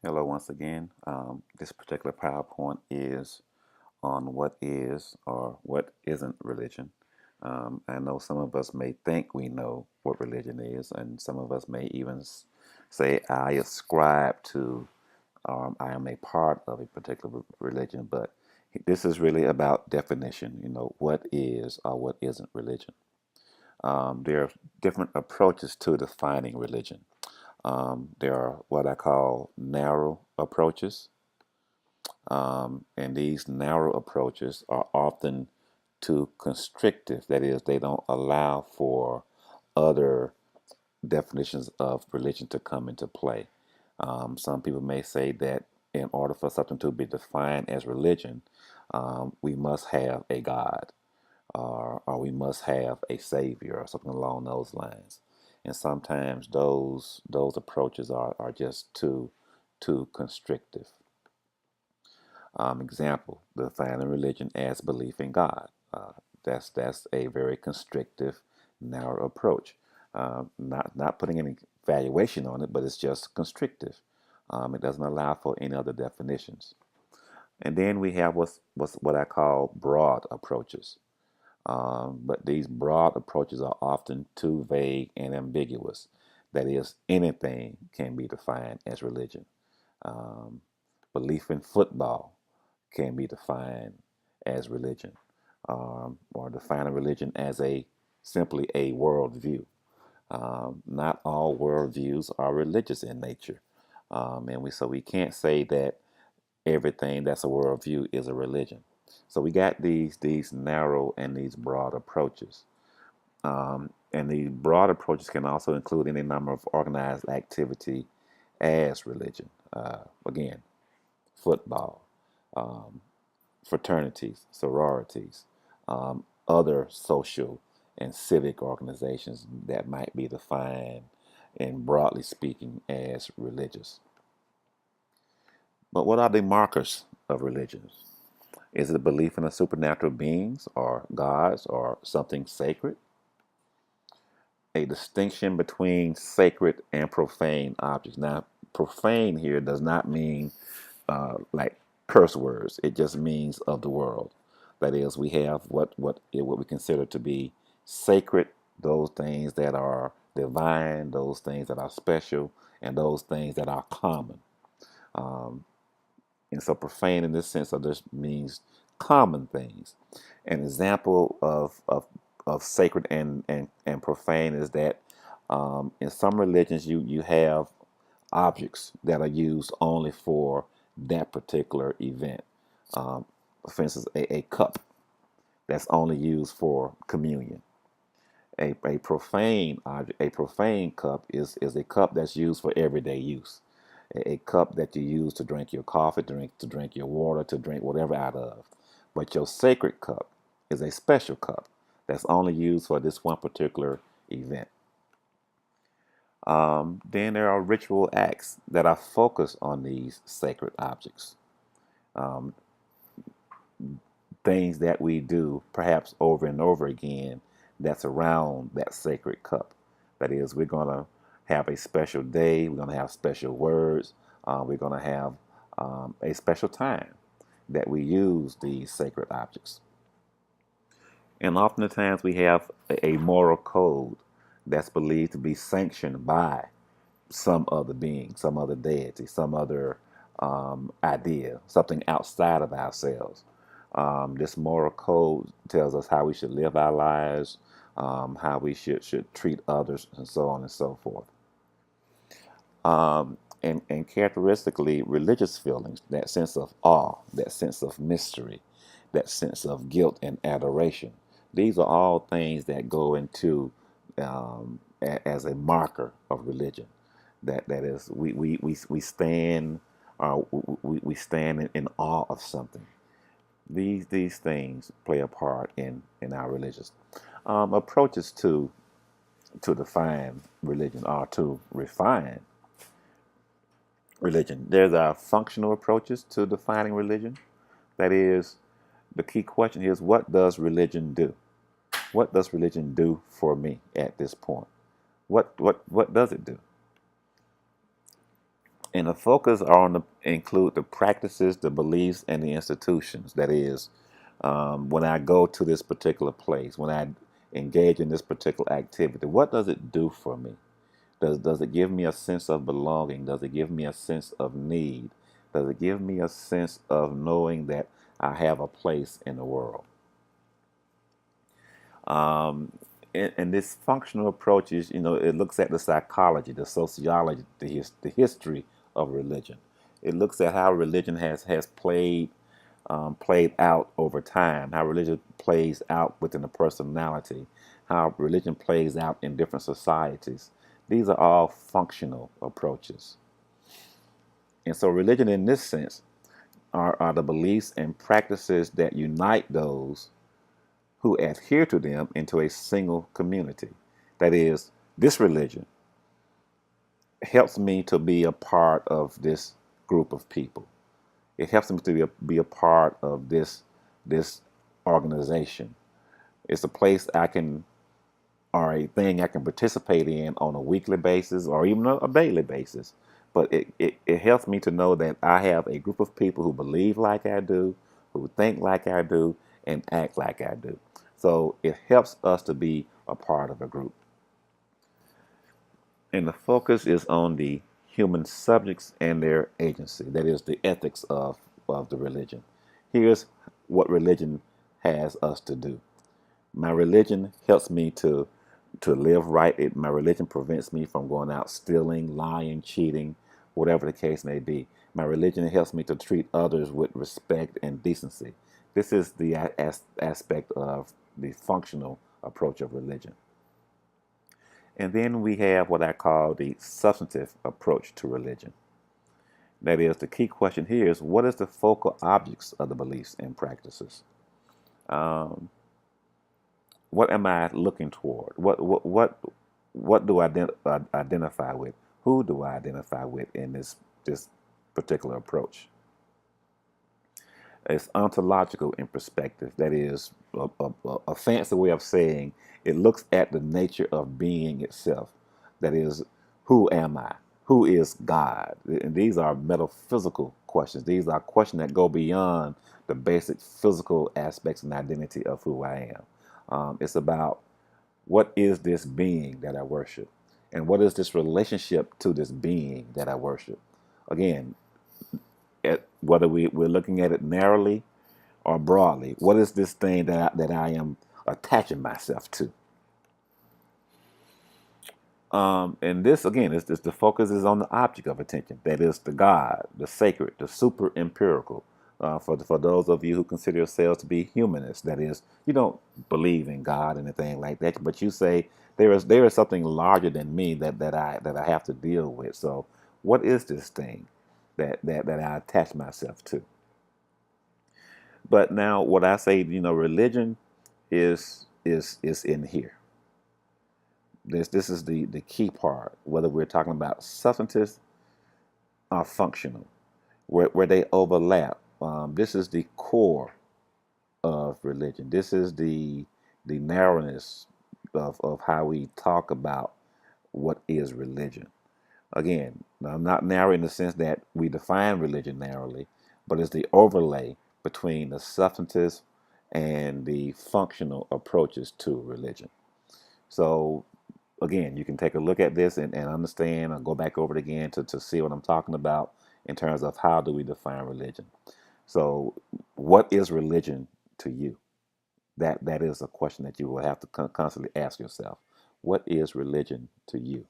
Hello once again. This particular PowerPoint is on what is or what isn't religion. I know some of us may think we know what religion is, and some of us may even say, I ascribe to, I am a part of a particular religion, but this is really about definition, what is or what isn't religion. There are different approaches to defining religion. There are what I call narrow approaches, and these narrow approaches are often too constrictive. That is, they don't allow for other definitions of religion to come into play. Some people may say that in order for something to be defined as religion, we must have a God, or we must have a Savior, or something along those lines. And sometimes those approaches are just too constrictive. Example: defining religion as belief in God. That's a very constrictive, narrow approach. Not putting any valuation on it, but it's just constrictive. It doesn't allow for any other definitions. And then we have what I call broad approaches. But these broad approaches are often too vague and ambiguous. That is, anything can be defined as religion. Um, Belief in football can be defined as religion, or defining religion as a simply a worldview. Not all worldviews are religious in nature, and we can't say that everything that's a worldview is a religion. So we got these narrow and these broad approaches. And the broad approaches can also include any number of organized activity as religion. Again, football, um, fraternities, sororities, other social and civic organizations that might be defined and broadly speaking as religious. But what are the markers of religions? Is it a belief in a supernatural beings or gods or something sacred? A distinction between sacred and profane objects. Now, profane here does not mean like curse words. It just means of the world. That is, we have what we consider to be sacred, those things that are divine, those things that are special, and those things that are common. Um, and so, profane in this sense of this means common things. An example of sacred and profane is that in some religions you have objects that are used only for that particular event. Um, for instance, a cup that's only used for communion. A profane object, a profane cup is a cup that's used for everyday use. A cup that you use to drink your coffee, to drink your water, to drink whatever out of. But your sacred cup is a special cup that's only used for this one particular event. Then there are ritual acts that are focused on these sacred objects. Um, Things that we do perhaps over and over again that's around that sacred cup. That is, we're going to have a special day, we're going to have special words, we're going to have a special time that we use these sacred objects. And oftentimes we have a moral code that's believed to be sanctioned by some other being, some other deity, some other idea, something outside of ourselves. This moral code tells us how we should live our lives, how we should treat others, and so on and so forth. And characteristically, religious feelings, that sense of awe, that sense of mystery, that sense of guilt and adoration, these are all things that go into as a marker of religion. That is, we stand we stand in awe of something. These things play a part in our religious approaches to define religion or to refine religion. There's our functional approaches to defining religion. That is, the key question is, what does religion do? What does religion do for me at this point? What does it do? And the focus are on the include the practices, the beliefs, and the institutions. That is, when I go to this particular place, when I engage in this particular activity, what does it do for me? Does it give me a sense of belonging? Does it give me a sense of need? Does it give me a sense of knowing that I have a place in the world? Um, and this functional approach is, it looks at the psychology, the sociology, the history of religion. It looks at how religion has played out over time, how religion plays out within a personality, how religion plays out in different societies. These are all functional approaches. And so, religion, in this sense, are the beliefs and practices that unite those who adhere to them into a single community. That is, this religion helps me to be a part of this group of people. It helps me to be a part of this organization. It's a place I can, or a thing I can participate in on a weekly basis or even a daily basis. But it helps me to know that I have a group of people who believe like I do, who think like I do, and act like I do. So it helps us to be a part of a group. And the focus is on the human subjects and their agency. That is the ethics of the religion. Here's what religion has us to do. My religion helps me to live right. My religion prevents me from going out stealing, lying, cheating, whatever the case may be. My religion helps me to treat others with respect and decency. This is the aspect of the functional approach of religion. And then we have what I call the substantive approach to religion. That is, the key question here is, what is the focal objects of the beliefs and practices? Um, what am I looking toward? What do I identify with? Who do I identify with in this particular approach? It's ontological in perspective. That is a fancy way of saying it looks at the nature of being itself. That is, who am I? Who is God? And these are metaphysical questions. These are questions that go beyond the basic physical aspects and identity of who I am. It's about, what is this being that I worship? And what is this relationship to this being that I worship? Again, whether we're looking at it narrowly or broadly, what is this thing that I am attaching myself to? And this, again, is the focus is on the object of attention. That is the God, the sacred, the super empirical. For those of you who consider yourselves to be humanists, that is, you don't believe in God or anything like that, but you say there is something larger than me that I have to deal with. So, what is this thing that I attach myself to? But now, what I say, religion is in here. This is the key part. Whether we're talking about substantive or functional, where they overlap. This is the core of religion. This is the narrowness of how we talk about what is religion. Again, I'm not narrow in the sense that we define religion narrowly, but it's the overlay between the substantive and the functional approaches to religion. So again, you can take a look at this and understand or go back over it again to see what I'm talking about in terms of how do we define religion. So what is religion to you? That is a question that you will have to constantly ask yourself. What is religion to you?